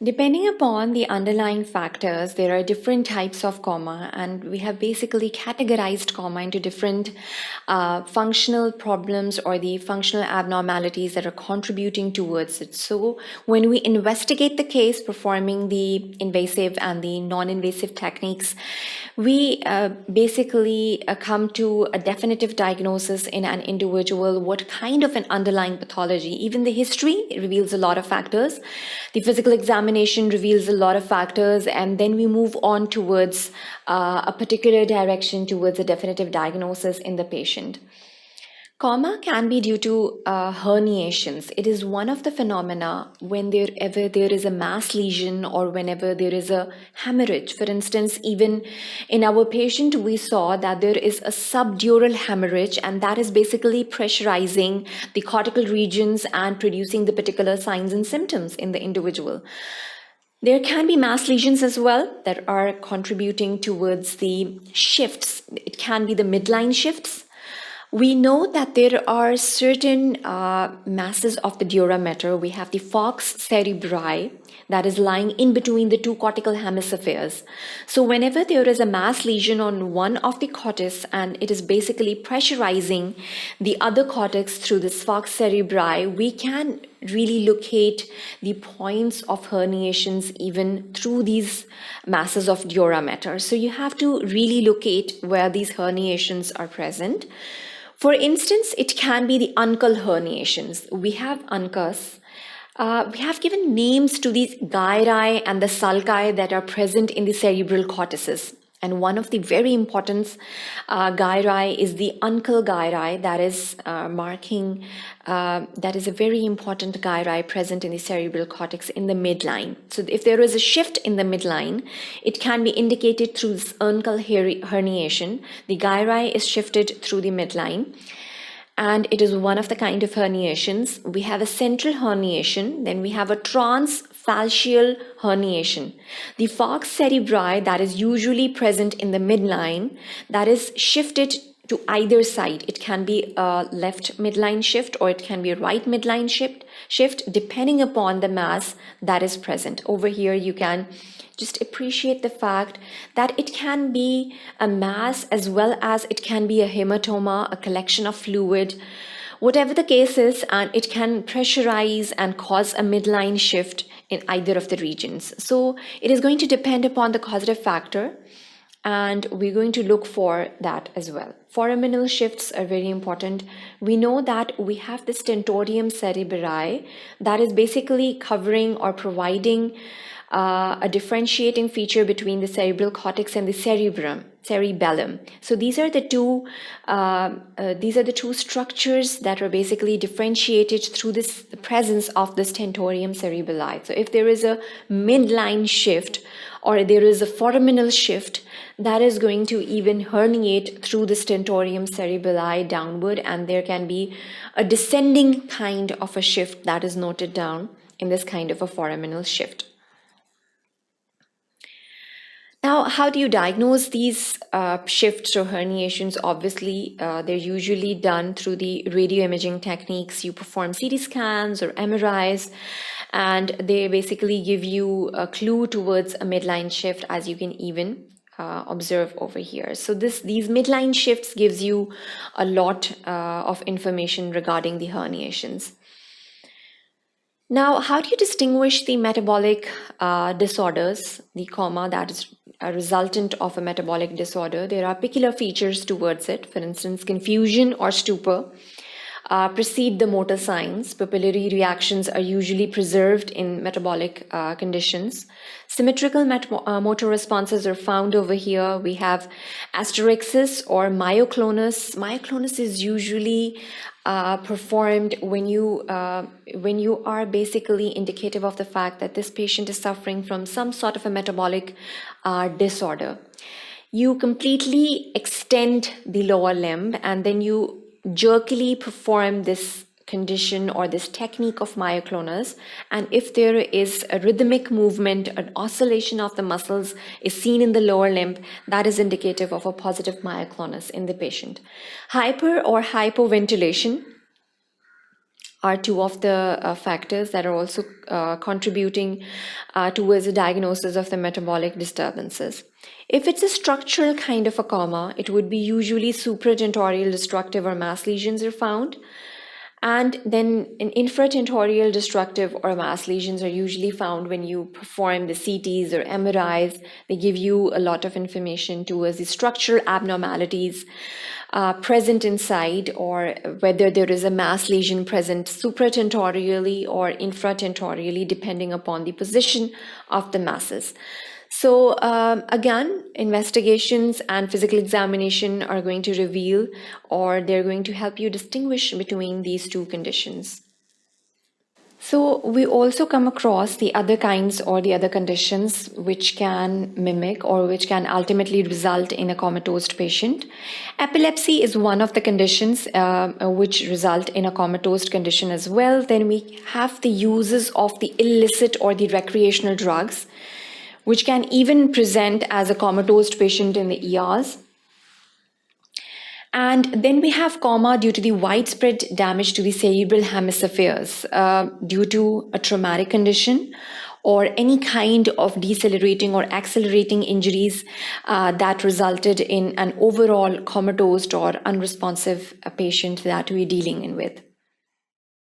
Depending upon the underlying factors, there are different types of coma, and we have basically categorized coma into different functional problems or the functional abnormalities that are contributing towards it. So, when we investigate the case, performing the invasive and the non invasive techniques, we basically come to a definitive diagnosis in an individual, what kind of an underlying pathology. Even the history reveals a lot of factors. The physical examination reveals a lot of factors, and then we move on towards a particular direction towards a definitive diagnosis in the patient. Coma can be due to herniations. It is one of the phenomena whenever there is a mass lesion or whenever there is a hemorrhage. For instance, even in our patient, we saw that there is a subdural hemorrhage, and that is basically pressurizing the cortical regions and producing the particular signs and symptoms in the individual. There can be mass lesions as well that are contributing towards the shifts. It can be the midline shifts. We know that there are certain masses of the dura mater. We have the falx cerebri that is lying in between the two cortical hemispheres. So whenever there is a mass lesion on one of the cortex and it is basically pressurizing the other cortex through this falx cerebri, we can really locate the points of herniations even through these masses of dura mater. So you have to really locate where these herniations are present. For instance, it can be the uncal herniations. We have uncus. We have given names to these gyri and the sulci that are present in the cerebral cortices. And one of the very important gyri is the uncal gyri that is that is a very important gyri present in the cerebral cortex in the midline. So if there is a shift in the midline, it can be indicated through this uncal herniation. The gyri is shifted through the midline, and it is one of the kind of herniations. We have a central herniation, then we have a transfascial herniation. The falx cerebri that is usually present in the midline, that is shifted to either side. It can be a left midline shift or it can be a right midline shift depending upon the mass that is present. Over here you can just appreciate the fact that it can be a mass as well as it can be a hematoma, a collection of fluid. Whatever the case is, and it can pressurize and cause a midline shift in either of the regions. So it is going to depend upon the causative factor, and we're going to look for that as well. Foraminal shifts are very important. We know that we have this tentorium cerebri that is basically covering or providing a differentiating feature between the cerebral cortex and the cerebellum. So these are the two structures that are basically differentiated through the presence of this tentorium cerebelli. So if there is a midline shift or there is a foraminal shift, that is going to even herniate through the tentorium cerebelli downward, and there can be a descending kind of a shift that is noted down in this kind of a foraminal shift. Now, how do you diagnose these shifts or herniations? Obviously, they're usually done through the radio imaging techniques. You perform CT scans or MRIs, and they basically give you a clue towards a midline shift, as you can even observe over here. So these midline shifts gives you a lot of information regarding the herniations. Now, how do you distinguish the metabolic disorders, the coma that is a resultant of a metabolic disorder? There are peculiar features towards it. For instance, confusion or stupor precede the motor signs. Papillary reactions are usually preserved in metabolic conditions. Symmetrical motor responses are found over here. We have asterixis or myoclonus. Myoclonus is usually performed when you are basically indicative of the fact that this patient is suffering from some sort of a metabolic disorder. You completely extend the lower limb and then you jerkily perform this condition or this technique of myoclonus, and if there is a rhythmic movement, an oscillation of the muscles is seen in the lower limb, that is indicative of a positive myoclonus in the patient. Hyper or hypoventilation are two of the factors that are also contributing towards the diagnosis of the metabolic disturbances. If it's a structural kind of a coma, it would be usually supratentorial destructive or mass lesions are found. And then in infratentorial destructive or mass lesions are usually found when you perform the CTs or MRIs. They give you a lot of information towards the structural abnormalities present inside, or whether there is a mass lesion present supratentorially or infratentorially, depending upon the position of the masses. So again, investigations and physical examination are going to reveal, or they're going to help you distinguish between these two conditions. So we also come across the other kinds or the other conditions which can mimic or which can ultimately result in a comatose patient. Epilepsy is one of the conditions which result in a comatose condition as well. Then we have the uses of the illicit or the recreational drugs, which can even present as a comatose patient in the ERs. And then we have coma due to the widespread damage to the cerebral hemispheres due to a traumatic condition or any kind of decelerating or accelerating injuries that resulted in an overall comatose or unresponsive patient that we're dealing with.